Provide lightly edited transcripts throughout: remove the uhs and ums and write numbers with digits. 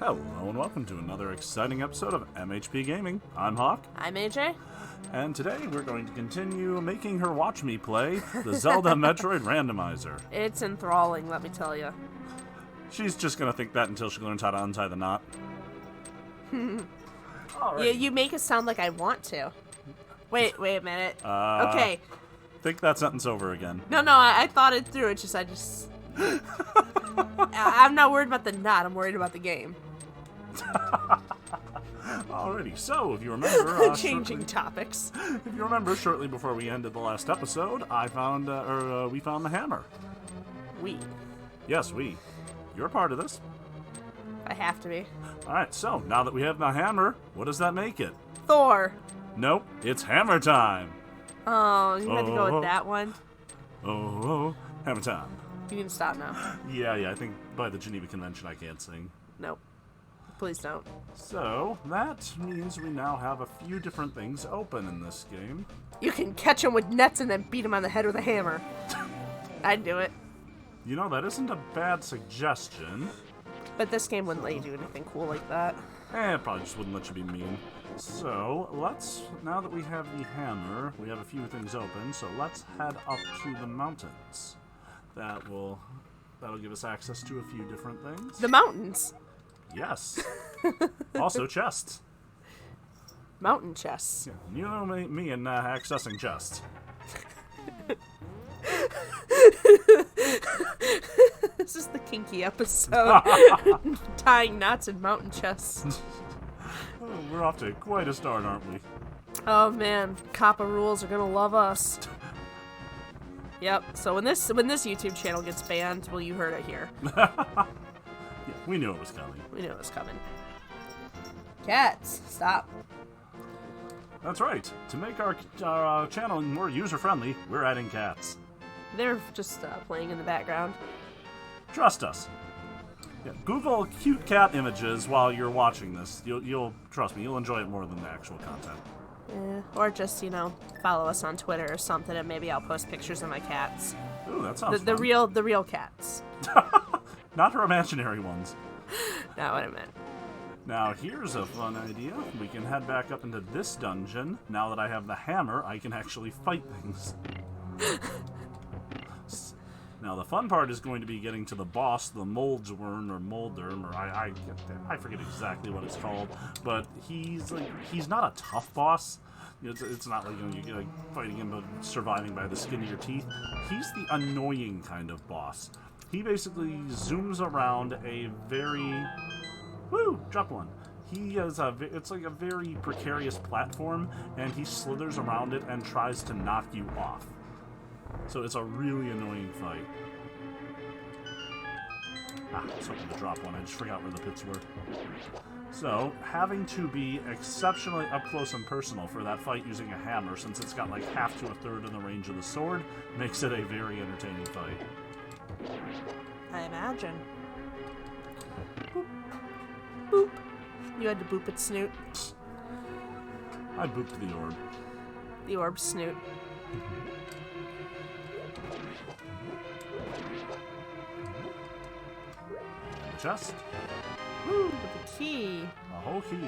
Hello and welcome to another exciting episode of MHP Gaming. I'm Hawk. I'm AJ. And today we're going to continue making her watch me play the Zelda Metroid Randomizer. It's enthralling, let me tell you. She's just going to think that until she learns how to untie the knot. You make it sound like I want to. Wait a minute. Okay. Think that sentence over again. No, I thought it through. It's just, I'm not worried about the knot. I'm worried about the game. Alrighty, so if you remember... Changing topics. If you remember, shortly before we ended the last episode, we found the hammer. We. Yes, we. You're a part of this. I have to be. Alright, so now that we have the hammer, what does that make it? Thor. Nope, it's hammer time. Oh, you had to go with that one? Oh, hammer time. You can stop now. Yeah, I think by the Geneva Convention I can't sing. Nope. Please don't. So, that means we now have a few different things open in this game. You can catch him with nets and then beat him on the head with a hammer. I'd do it. You know, that isn't a bad suggestion. But this game wouldn't let you do anything cool like that. It probably just wouldn't let you be mean. So, now that we have the hammer, we have a few things open, so let's head up to the mountains. That'll give us access to a few different things. The mountains? Yes. Also chests. Mountain chests. Yeah, you know me and accessing chests. This is the kinky episode. Tying knots in mountain chests. Oh, we're off to quite a start, aren't we? Oh man, Kappa rules are gonna love us. Yep. So when this YouTube channel gets banned, well, you heard it here. Yeah, we knew it was coming. We knew it was coming. Cats, stop. That's right. To make our channel more user-friendly, we're adding cats. They're just playing in the background. Trust us. Yeah, Google cute cat images while you're watching this. You'll trust me. You'll enjoy it more than the actual content. Yeah. Or just follow us on Twitter or something, and maybe I'll post pictures of my cats. Ooh, that sounds the fun. real cats. Not her imaginary ones. Not what I meant. Now, here's a fun idea. We can head back up into this dungeon. Now that I have the hammer, I can actually fight things. Now, the fun part is going to be getting to the boss, the Moldsworm or Molderm, or I forget exactly what it's called, but he's not a tough boss. It's not like you're fighting him but surviving by the skin of your teeth. He's the annoying kind of boss. He basically zooms around a very... Woo! Drop one. It's like a very precarious platform, and he slithers around it and tries to knock you off. So it's a really annoying fight. I was hoping to drop one. I just forgot where the pits were. So, having to be exceptionally up close and personal for that fight using a hammer, since it's got like half to a third of the range of the sword, makes it a very entertaining fight. I imagine. Boop. Boop. You had to boop its snoot. I booped the orb. The orb's snoot. Chest. Woo, with the key. A whole key.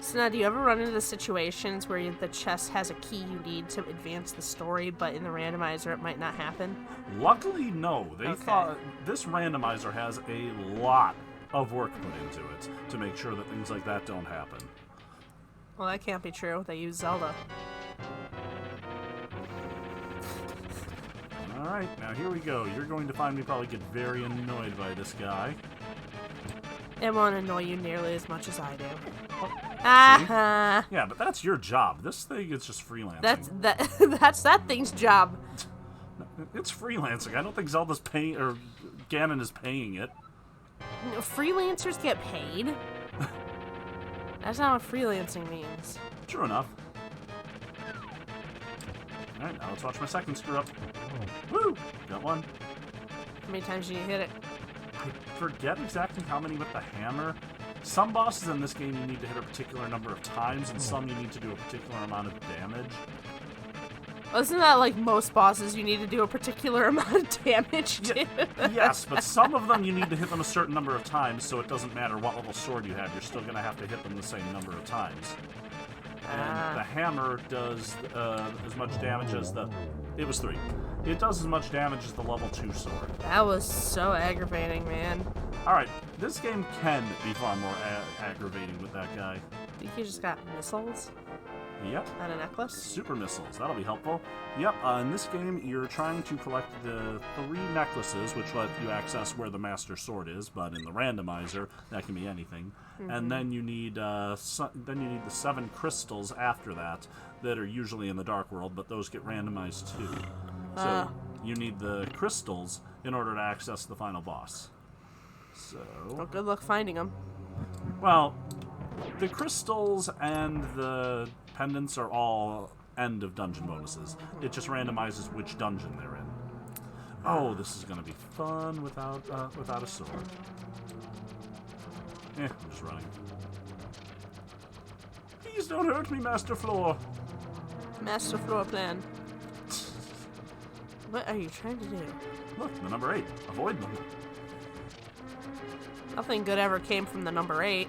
So now, do you ever run into the situations where the chest has a key you need to advance the story, but in the randomizer it might not happen? Luckily, no. They Okay. thought this randomizer has a lot of work put into it to make sure that things like that don't happen. Well, that can't be true. They use Zelda. Alright, now here we go. You're going to find me probably get very annoyed by this guy. It won't annoy you nearly as much as I do. Ah! Yeah, but that's your job. This thing is just freelancing. That's that thing's job. It's freelancing. I don't think Zelda's paying, or Ganon is paying it. No, freelancers get paid. That's not what freelancing means. True enough. Alright, now let's watch my second screw up. Woo! Got one. How many times did you hit it? I forget exactly how many with the hammer. Some bosses in this game you need to hit a particular number of times, and some you need to do a particular amount of damage. Wasn't that like most bosses you need to do a particular amount of damage to? Yes, but some of them you need to hit them a certain number of times, so it doesn't matter what level sword you have, you're still going to have to hit them the same number of times. And the hammer does as much damage as the... It was 3. It does as much damage as the level 2 sword. That was so aggravating, man. Alright, this game can be far more aggravating with that guy. Think you just got missiles Yep. and a necklace? Super missiles, that'll be helpful. Yep, in this game, you're trying to collect the 3 necklaces, which let you access where the Master Sword is, but in the randomizer, that can be anything. And then you need the 7 crystals after that are usually in the Dark World, but those get randomized too. So you need the crystals in order to access the final boss. So... Well, good luck finding them. Well, the crystals and the pendants are all end of dungeon bonuses. It just randomizes which dungeon they're in. Oh, this is gonna be fun without a sword. I'm just running. Please don't hurt me, Master Floor. Master floor plan. What are you trying to do? Look, the number 8. Avoid them. Nothing good ever came from the number 8.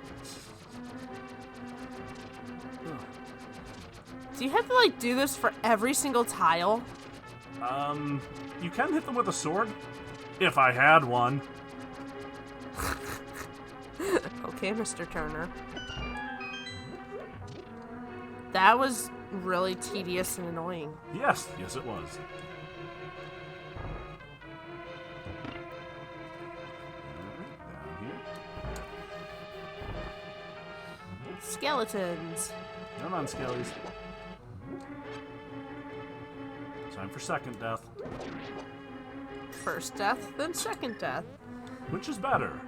Do you have to, like, do this for every single tile? You can hit them with a sword. If I had one. Okay, Mr. Turner. That was really tedious and annoying. Yes, it was. Down here. Skeletons. Come on, Skellies. Time for second death. First death, then second death. Which is better?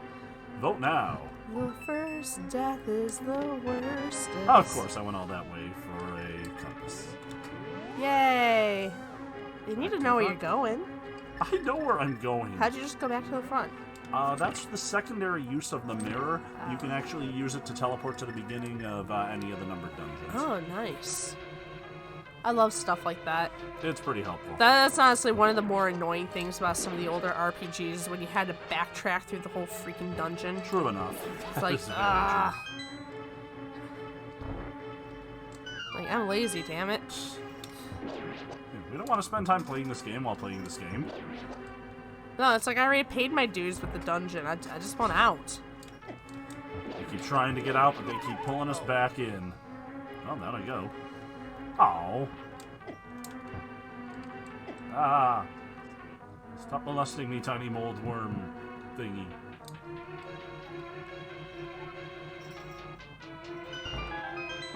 Vote now. The first death is the worst. Oh, of course, I went all that way for a compass. Yay! You need to know where you're going. I know where I'm going. How'd you just go back to the front? That's the secondary use of the mirror. You can actually use it to teleport to the beginning of any of the numbered dungeons. Oh, nice. I love stuff like that. It's pretty helpful. That's honestly one of the more annoying things about some of the older RPGs, when you had to backtrack through the whole freaking dungeon. True enough. It's like, like, I'm lazy, damn it. We don't want to spend time playing this game while playing this game. No, it's like I already paid my dues with the dungeon. I just want out. We keep trying to get out, but they keep pulling us back in. Oh, down I go. Oh. Stop molesting me, tiny mold worm thingy.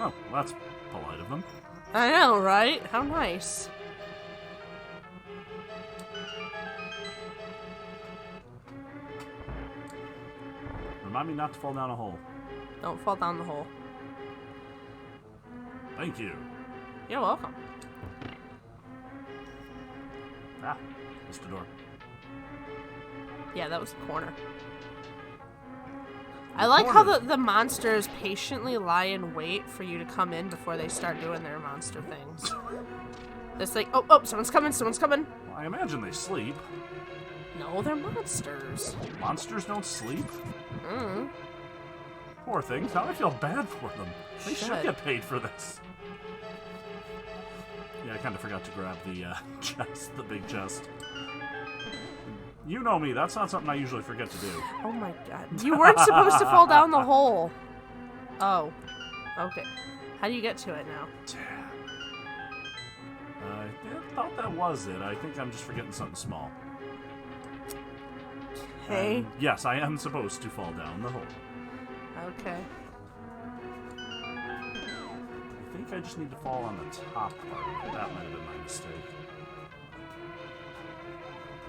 Oh, well, that's polite of them. I know, right? How nice. Remind me not to fall down a hole. Don't fall down the hole. Thank you. You're welcome. Ah, missed the door. Yeah, that was the corner. I like how the monsters patiently lie in wait for you to come in before they start doing their monster things. It's like, oh, someone's coming, Well, I imagine they sleep. No, they're monsters. Monsters don't sleep? Mm. Poor things. Now I feel bad for them. They should Should. get paid for this. Yeah, I kind of forgot to grab the chest, the big chest. You know me, that's not something I usually forget to do. Oh my god. You weren't supposed to fall down the hole. Oh. Okay. How do you get to it now? I thought that was it. I think I'm just forgetting something small. Hey. Yes, I am supposed to fall down the hole. Okay. I think I just need to fall on the top part of it. That might have been my mistake.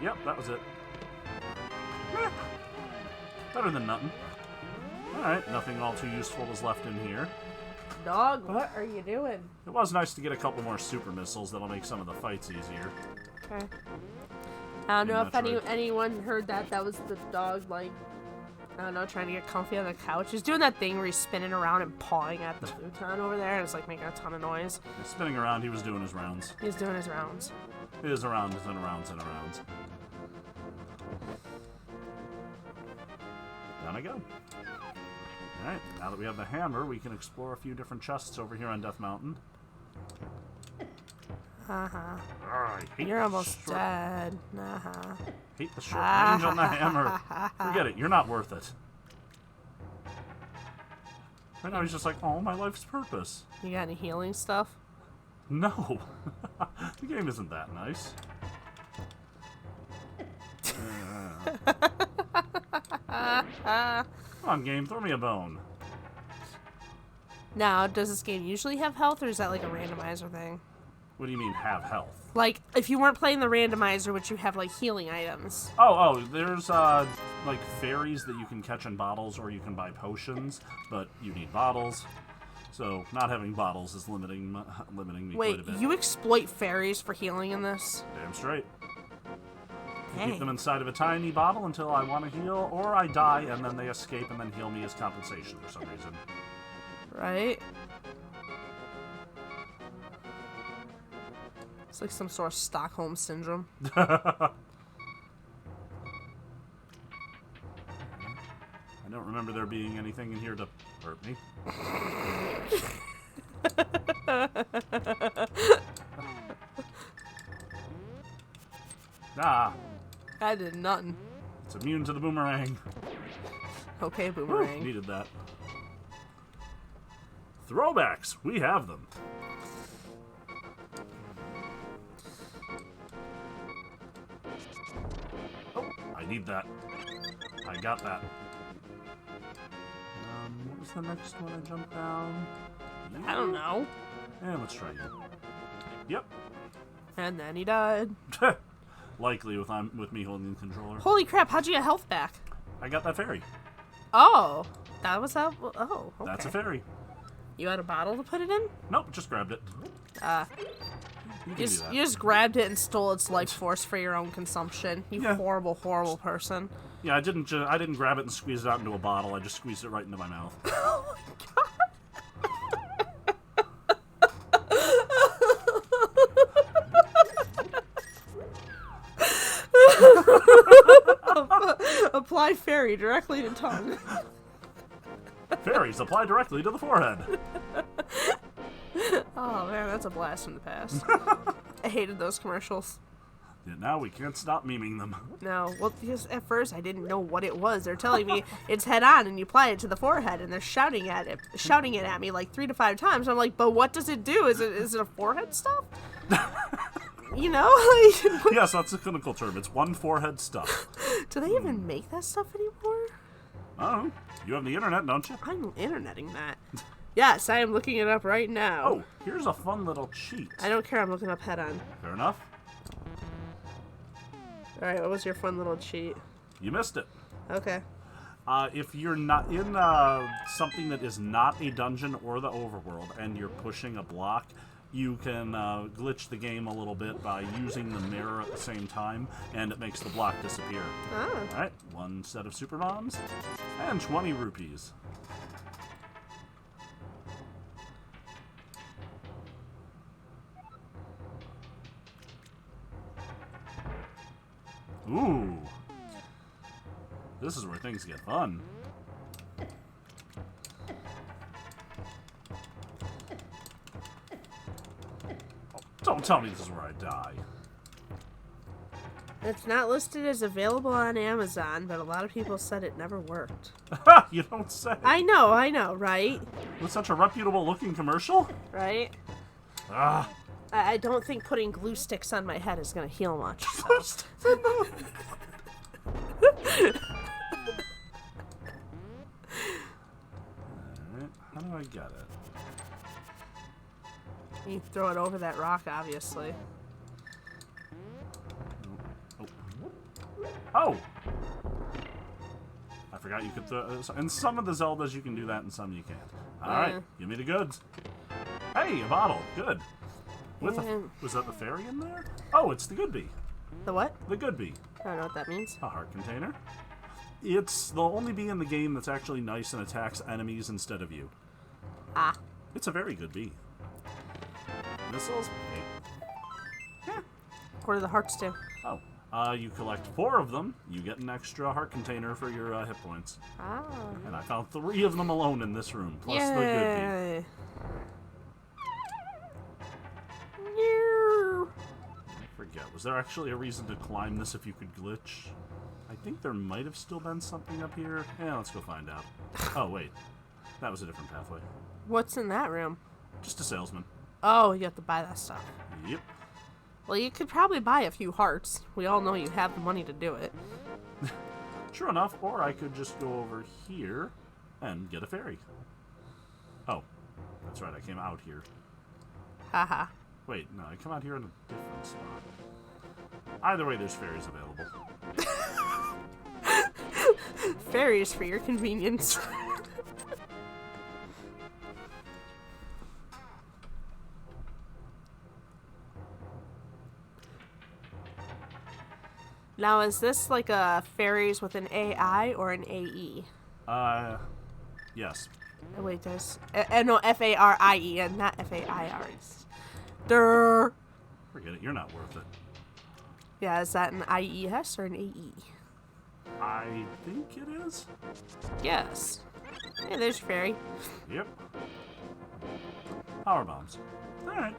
Yep, that was it. Better than nothing. Alright, nothing all too useful is left in here. Dog, what are you doing? It was nice to get a couple more super missiles that'll make some of the fights easier. Okay. I don't know if Metroid. anyone heard that. That was the dog, like, I don't know, trying to get comfy on the couch. He's doing that thing where he's spinning around and pawing at the futon over there, and it's like making a ton of noise. Spinning around, he was doing his rounds. He's doing his rounds. His arounds and arounds and arounds. Down I go. Alright, now that we have the hammer, we can explore a few different chests over here on Death Mountain. You're almost dead. Hate the short range on the hammer. Forget it, you're not worth it. Right now he's just like, oh, my life's purpose. You got any healing stuff? No. The game isn't that nice. Come on, game, throw me a bone. Now, does this game usually have health, or is that like a randomizer thing? What do you mean, have health? Like, if you weren't playing the randomizer, would you have, like, healing items? Oh, there's, like, fairies that you can catch in bottles, or you can buy potions, but you need bottles. So, not having bottles is limiting me quite a bit. Wait, you exploit fairies for healing in this? Damn straight. Dang. Keep them inside of a tiny bottle until I want to heal, or I die, and then they escape and then heal me as compensation for some reason. Right? It's like some sort of Stockholm syndrome. I don't remember there being anything in here to hurt me. Ah, I did nothing. it's immune to the boomerang. Okay, boomerang. Needed that. Throwbacks, we have them. Oh, I need that. I got that. What was the next one I jumped down? I don't know. And let's try you. Yep. And then he died. Likely with me holding the controller. Holy crap, how'd you get health back? I got that fairy. Oh, that was how. Oh, okay. That's a fairy. You had a bottle to put it in? Nope, just grabbed it. You can do that. You just grabbed it and stole its life force for your own consumption. You Yeah. horrible, horrible person. Yeah, I didn't grab it and squeeze it out into a bottle. I just squeezed it right into my mouth. Oh my god. Apply fairy directly to tongue. Fairies apply directly to the forehead. Oh man, that's a blast from the past. I hated those commercials. And now we can't stop memeing them. No, well, because at first I didn't know what it was. They're telling me it's head on and you apply it to the forehead, and they're shouting it at me like 3 to 5 times. I'm like, but what does it do? Is it a forehead stuff? You know? Yes, that's a clinical term. It's one forehead stuff. Do they even make that stuff anymore? Oh, you have the internet, don't you? I'm interneting that. Yes, I am looking it up right now. Oh, here's a fun little cheat. I don't care, I'm looking up head on. Fair enough. Alright, what was your fun little cheat? You missed it. Okay. If you're not in something that is not a dungeon or the overworld and you're pushing a block, you can glitch the game a little bit by using the mirror at the same time, and it makes the block disappear. Oh. Alright, 1 set of super bombs and 20 rupees. Ooh. This is where things get fun. Oh, don't tell me this is where I die. It's not listed as available on Amazon, but a lot of people said it never worked. You don't say. I know, right? With such a reputable looking commercial? Right? Ah. I don't think putting glue sticks on my head is going to heal much. Alright, how do I get it? You throw it over that rock, obviously. Oh! I forgot you could throw... In some of the Zeldas you can do that, and some you can't. Alright, give me the goods. Hey, a bottle. Good. With was that the fairy in there? Oh, it's the good bee. The what? The good bee. I don't know what that means. A heart container. It's the only bee in the game that's actually nice and attacks enemies instead of you. Ah. It's a very good bee. Missiles? Yeah. What do the hearts do? Oh. You collect 4 of them, you get an extra heart container for your hit points. Ah. And I found 3 of them alone in this room, plus the good Yay. bee. I forget, was there actually a reason to climb this if you could glitch? I think there might have still been something up here. Yeah, let's go find out. Oh, wait. That was a different pathway. What's in that room? Just a salesman. Oh, you have to buy that stuff. Yep. Well, you could probably buy a few hearts. We all know you have the money to do it. True enough, or I could just go over here and get a fairy. Oh, that's right, I came out here. Haha. Wait, no, I come out here in a different spot. Either way, there's fairies available. Fairies for your convenience. Now, is this like a fairies with an AI or an AE? Yes. Oh, wait, there's... no, F-A-R-I-E-N, not F-A-I-R-S. Durr. Forget it, you're not worth it. Yeah, is that an I-E-S or an A-E? I think it is. Yes. Hey, there's your fairy. Yep. Power bombs. Alright.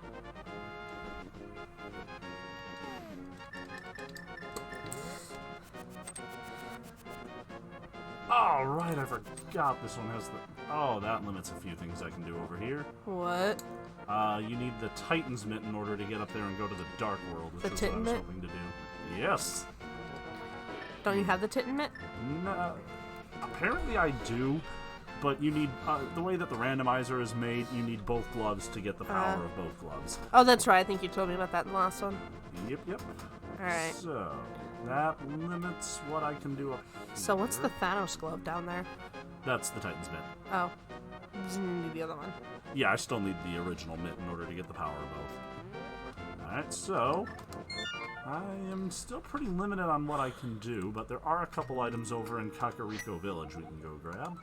Alright, I forgot this one has the... Oh, that limits a few things I can do over here. What? You need the Titan's Mitt in order to get up there and go to the Dark World, which The is what I Titan was Mitt? hoping to do. Yes! Don't you have the Titan Mitt? No, apparently I do, but you need... the way that the randomizer is made, you need both gloves to get the power of both gloves. Oh, that's right. I think you told me about that in the last one. Yep, yep. Alright. So, that limits what I can do up here. So what's the Thanos glove down there? That's the Titan's Mitt. Oh. Doesn't need the other one. Yeah, I still need the original mitt in order to get the power of both. Alright, so... I am still pretty limited on what I can do, but there are a couple items over in Kakariko Village we can go grab.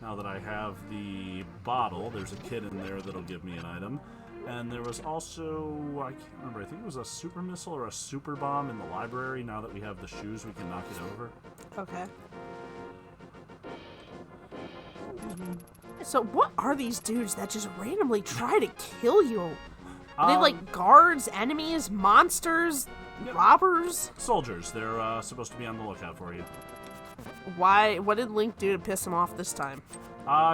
Now that I have the bottle, there's a kid in there that'll give me an item. And there was also, I can't remember, I think it was a super missile or a super bomb in the library. Now that we have the shoes, we can knock it over. Okay. So what are these dudes that just randomly try to kill you? Are they like guards, enemies, monsters, robbers? Soldiers. They're supposed to be on the lookout for you. Why? What did Link do to piss him off this time?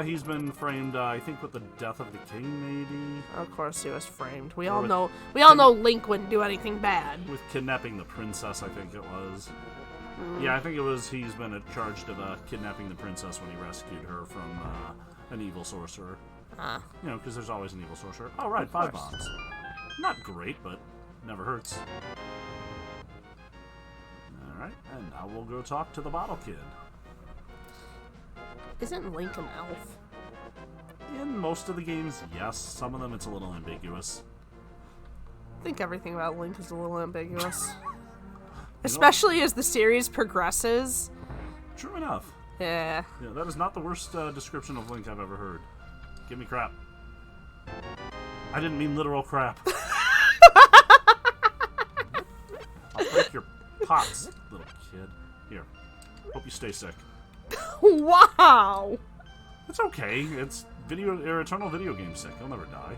He's been framed, I think, with the death of the king, maybe. Of course, he was framed. We Or all with know. We all know Link wouldn't do anything bad. With kidnapping the princess, I think it was. Yeah, I think it was. He's been charged of kidnapping the princess when he rescued her from an evil sorcerer. You know, because there's always an evil sorcerer. Oh, right, 5 bombs. Not great, but never hurts. Alright, and now we'll go talk to the bottle kid. Isn't Link an elf? In most of the games, yes. Some of them, it's a little ambiguous. I think everything about Link is a little ambiguous. Especially as the series progresses. True enough. Yeah. Yeah, that is not the worst description of Link I've ever heard. Give me crap. I didn't mean literal crap. I'll break your pots, little kid. Here. Hope you stay sick. Wow! It's okay. It's eternal video game sick. He'll never die.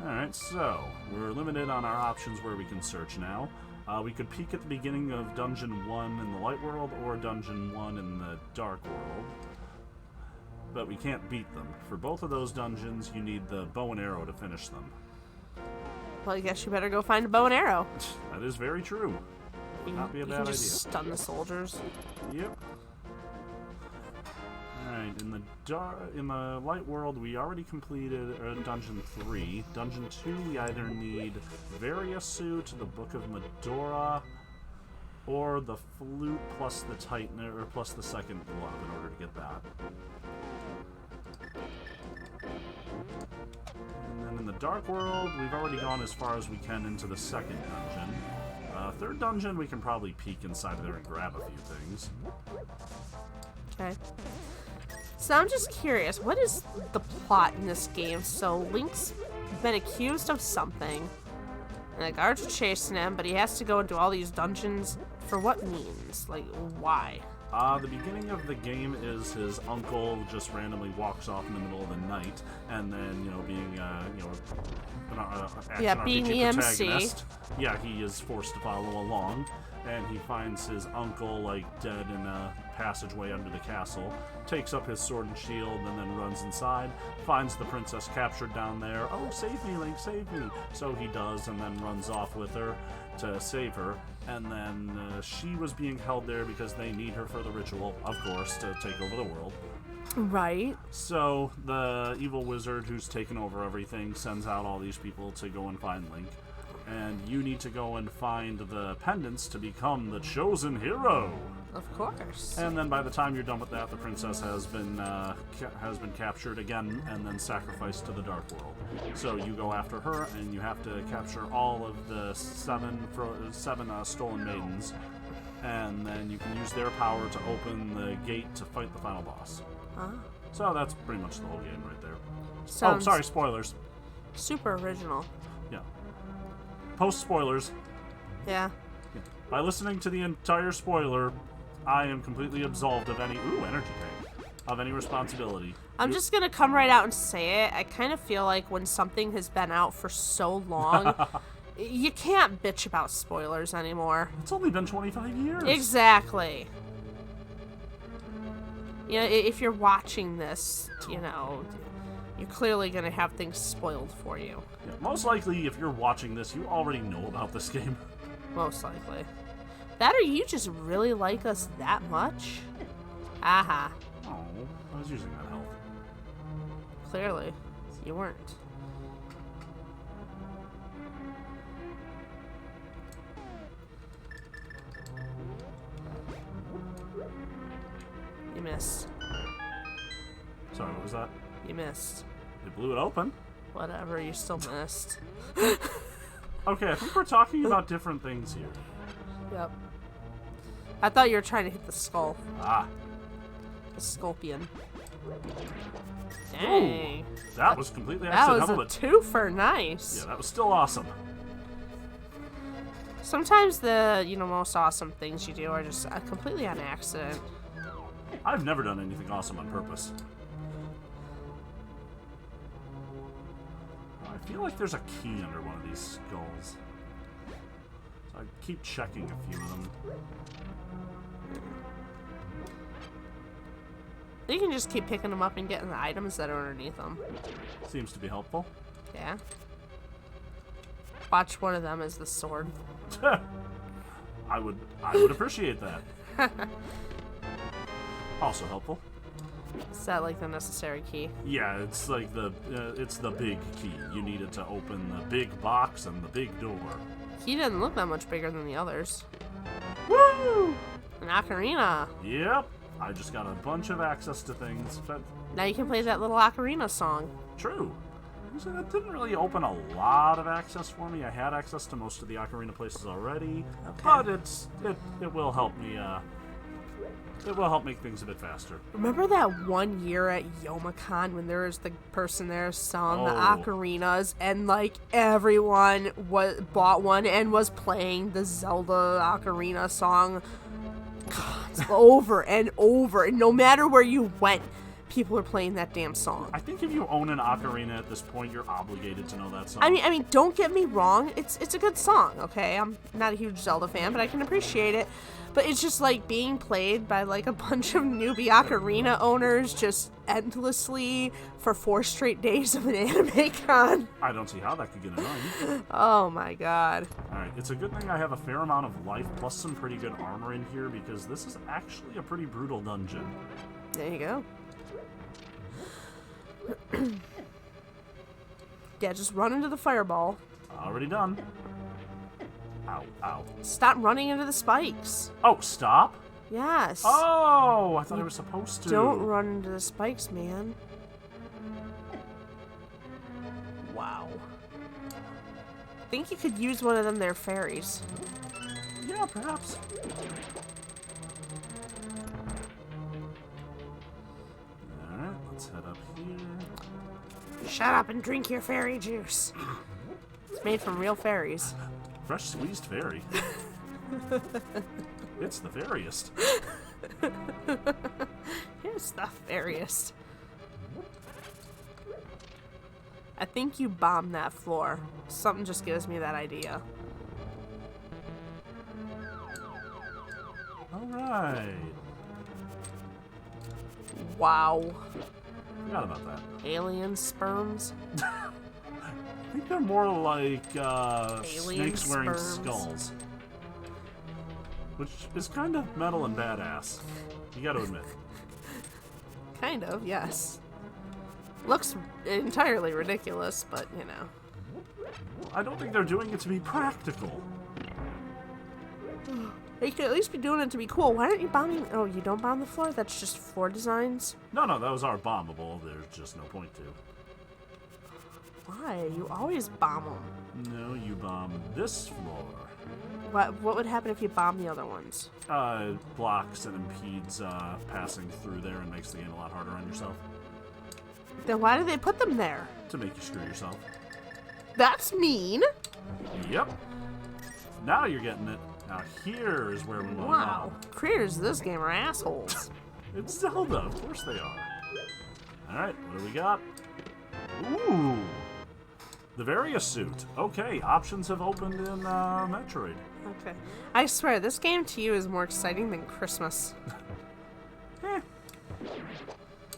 Alright, so we're limited on our options where we can search now. We could peek at the beginning of Dungeon 1 in the Light World or Dungeon 1 in the Dark World. But we can't beat them. For both of those dungeons, you need the bow and arrow to finish them. Well, I guess you better go find a bow and arrow. That is very true. Would not be a You bad can idea. just stun the soldiers. Yep. Alright, in the Light World, we already completed Dungeon 3. Dungeon 2, we either need Various Suit, the Book of Medora, or the Flute plus the Titan, or plus the second glove in order to get that. And then in the Dark World, we've already gone as far as we can into the second dungeon. third dungeon, we can probably peek inside of there and grab a few things. Okay. So I'm just curious, what is the plot in this game? So Link's been accused of something, and the guards are chasing him, but he has to go into all these dungeons for what means? Like, why? The beginning of the game is his uncle just randomly walks off in the middle of the night, and then, being, an action being RPG the MC. protagonist, yeah, he is forced to follow along, and he finds his uncle, like, dead in a passageway under the castle, takes up his sword and shield, and then runs inside, finds the princess captured down there. Oh, save me, Link, save me! So he does, and then runs off with her to save her. And then she was being held there because they need her for the ritual, of course, to take over the world. Right. So the evil wizard who's taken over everything sends out all these people to go and find Link. And you need to go and find the pendants to become the chosen hero. Of course. And then by the time you're done with that, the princess has been captured again and then sacrificed to the Dark World. So you go after her, and you have to capture all of the seven stolen maidens, and then you can use their power to open the gate to fight the final boss. Ah. So that's pretty much the whole game right there. Sounds Oh, sorry, spoilers. super original. Yeah. Post spoilers. Yeah. By listening to the entire spoiler, I am completely absolved of any energy tank, of any responsibility. I'm just gonna come right out and say it. I kind of feel like when something has been out for so long, you can't bitch about spoilers anymore. It's only been 25 years. Exactly. If you're watching this, you're clearly gonna have things spoiled for you. Yeah, most likely, if you're watching this, you already know about this game. Most likely. That or you just really like us that much? Aha. Oh, I was using that health. Clearly. You weren't. You missed. Sorry, what was that? You missed. You blew it open. Whatever, you still missed. Okay, I think we're talking about different things here. Yep. I thought you were trying to hit the skull. Ah. The scorpion. Dang. Ooh, that was completely That was accidental. a twofer, nice. Yeah, that was still awesome. Sometimes the, most awesome things you do are just completely on accident. I've never done anything awesome on purpose. I feel like there's a key under one of these skulls. So I keep checking a few of them. You can just keep picking them up and getting the items that are underneath them. Seems to be helpful. Yeah. Watch one of them as the sword. I would appreciate that. Also helpful. Is that like the necessary key? Yeah, it's like it's the big key. You need it to open the big box and the big door. He didn't look that much bigger than the others. Woo! An ocarina. Yep. I just got a bunch of access to things. But Now you can play that little ocarina song. true. So that didn't really open a lot of access for me. I had access to most of the ocarina places already, but it will help me. It will help make things a bit faster. Remember that one year at Youmacon when there was the person there selling the Oh. ocarinas and like everyone bought one and was playing the Zelda ocarina song over and over, and no matter where you went, people were playing that damn song. I think if you own an ocarina at this point, you're obligated to know that song. I mean, don't get me wrong. It's a good song, okay? I'm not a huge Zelda fan, but I can appreciate it. But it's just like being played by like a bunch of newbie ocarina owners just endlessly for 4 straight days of an anime con. I don't see how that could get annoying. Oh my god. Alright, it's a good thing I have a fair amount of life plus some pretty good armor in here because this is actually a pretty brutal dungeon. There you go. Yeah, just run into the fireball. Already done. Ow, ow. Stop running into the spikes. Oh, stop? Yes. Oh, I thought I was supposed to. Don't run into the spikes, man. Wow. I think you could use one of them there fairies. Yeah, perhaps. Alright, let's head up here. Shut up and drink your fairy juice. It's made from real fairies. Fresh squeezed fairy. It's the fairiest. It's the fairiest. I think you bombed that floor. Something just gives me that idea. Alright. Wow. Forgot about that. Alien sperms? I think they're more like Alien snakes wearing sperms. skulls. Which is kind of metal and badass. You gotta admit. Kind of, yes. Looks entirely ridiculous, but you know. I don't think they're doing it to be practical. They could at least be doing it to be cool. Why aren't you bombing? Oh, you don't bomb the floor? That's just floor designs? No, that was our bombable. There's just no point to. Why? You always bomb them. No, you bomb this floor. What would happen if you bomb the other ones? Blocks and impedes passing through there and makes the game a lot harder on yourself. Then why do they put them there? To make you screw yourself. That's mean. Yep. Now you're getting it. Now here is where we want Wow. Creators of this game are assholes. It's Zelda. Of course they are. Alright, what do we got? Ooh. The Various suit. Okay, options have opened in Metroid. Okay. I swear, this game to you is more exciting than Christmas. I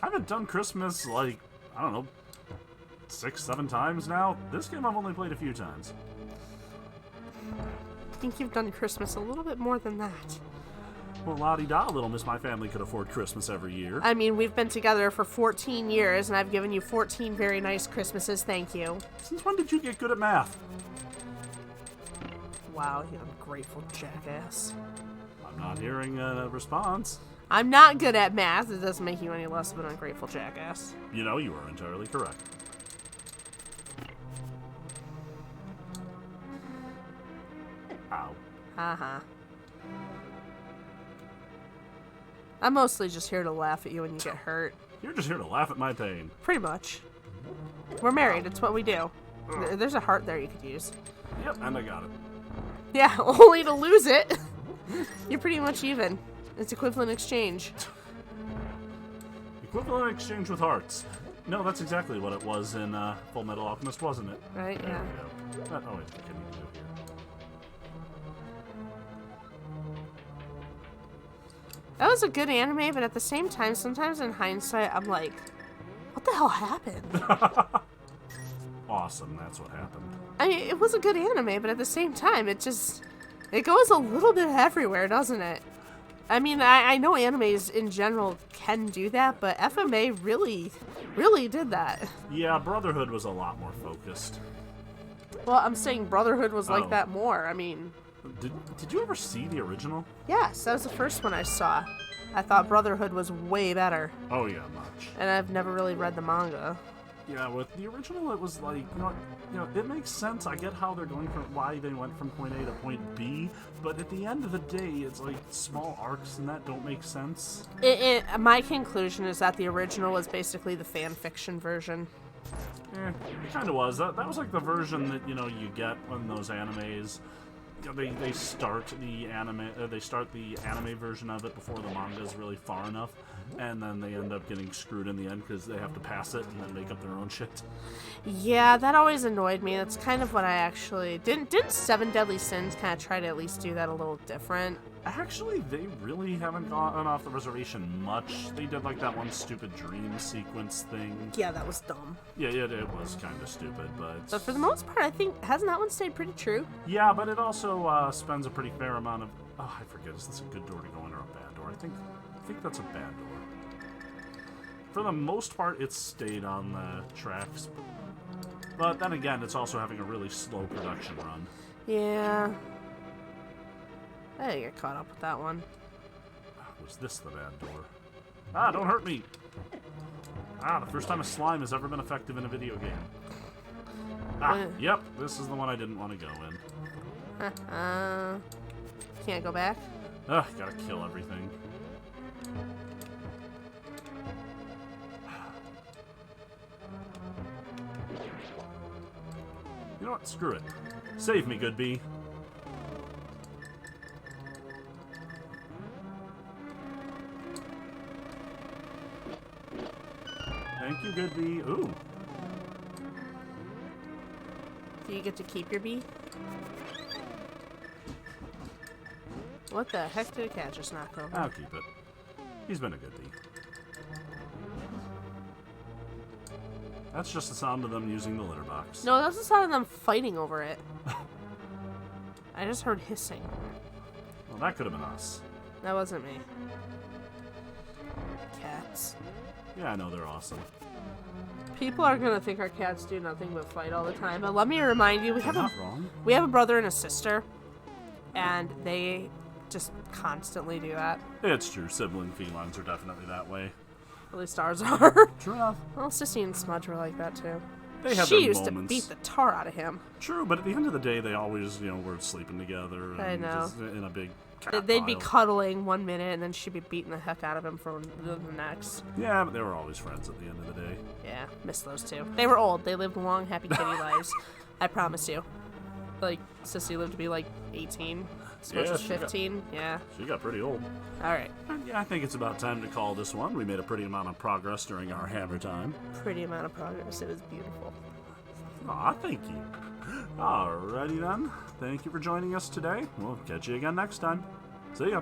haven't done Christmas, like, I don't know, 6-7 times now. This game I've only played a few times. I think you've done Christmas a little bit more than that. Well, la-di-da, Little Miss My Family could afford Christmas every year. I mean, we've been together for 14 years, and I've given you 14 very nice Christmases. Thank you. Since when did you get good at math? Wow, you ungrateful jackass. I'm not hearing a response. I'm not good at math. It doesn't make you any less of an ungrateful jackass. You know, you are entirely correct. Ow. Haha. I'm mostly just here to laugh at you when you get hurt. You're just here to laugh at my pain. Pretty much. We're married. It's what we do. There's a heart there you could use. Yep, and I got it. Yeah, only to lose it. You're pretty much even. It's equivalent exchange. Equivalent exchange with hearts. No, that's exactly what it was in Full Metal Alchemist, wasn't it? Right, There yeah. we go. That always what I need to do here. That was a good anime, but at the same time, sometimes in hindsight, I'm like, what the hell happened? Awesome, that's what happened. I mean, it was a good anime, but at the same time, it goes a little bit everywhere, doesn't it? I mean, I know animes in general can do that, but FMA really, really did that. Yeah, Brotherhood was a lot more focused. Well, I'm saying Brotherhood was like Oh. that more. I mean, Did you ever see the original? yes, that was the first one I saw. I thought Brotherhood was way better, Oh yeah, much. and I've never really read the manga. Yeah, with the original, it was like, it makes sense. I get how they're going from why they went from point A to point B, but at the end of the day, it's like small arcs and that don't make sense. My conclusion is that the original was basically the fan fiction version. It kind of was. That was like the version that you get when those animes. They start the anime version of it before the manga is really far enough, and then they end up getting screwed in the end because they have to pass it and then make up their own shit. Yeah, that always annoyed me. That's kind of what I actually didn't Seven Deadly Sins kind of try to at least do that a little different. Actually, they really haven't gone off the reservation much. They did like that one stupid dream sequence thing. Yeah, that was dumb. Yeah, it was kind of stupid, But for the most part, I think hasn't that one stayed pretty true? yeah, but it also spends a pretty fair amount of. Oh, I forget. Is this a good door to go in or a bad door? I think that's a bad door. For the most part, it's stayed on the tracks. But then again, it's also having a really slow production run. Yeah. I didn't get caught up with that one. Was this the bad door? Ah, don't hurt me! Ah, the first time a slime has ever been effective in a video game. Ah, yep, this is the one I didn't want to go in. Can't go back? Ugh, gotta kill everything. You know what? Screw it. Save me, good bee. Thank you, good bee. Ooh. Do you get to keep your bee? What the heck did a cat just knock over? I'll keep it. He's been a good bee. That's just the sound of them using the litter box. No, that's the sound of them fighting over it. I just heard hissing. Well, that could have been us. That wasn't me. Cats. Yeah, I know, they're awesome. People are gonna think our cats do nothing but fight all the time, but let me remind you, we have Not wrong. a brother and a sister, and they just constantly do that. It's true. Sibling felines are definitely that way. At least ours are. True enough. Well, Sissy and Smudge were like that too. They have She their used moments. to beat the tar out of him. True, but at the end of the day, they always, were sleeping together. And I know. Just in a big cat They'd be pile. cuddling one minute, and then she'd be beating the heck out of him for the next. Yeah, but they were always friends at the end of the day. Yeah, miss those two. They were old. They lived long, happy kitty lives. I promise you. Like, Sissy lived to be like 18. Smudge Yeah, was she got- 15. Yeah. She got pretty old. Alright. And yeah, I think it's about time to call this one. We made a pretty amount of progress during our hammer time. Pretty amount of progress. It was beautiful. Aw, thank you. Alrighty then. Thank you for joining us today. We'll catch you again next time. See ya.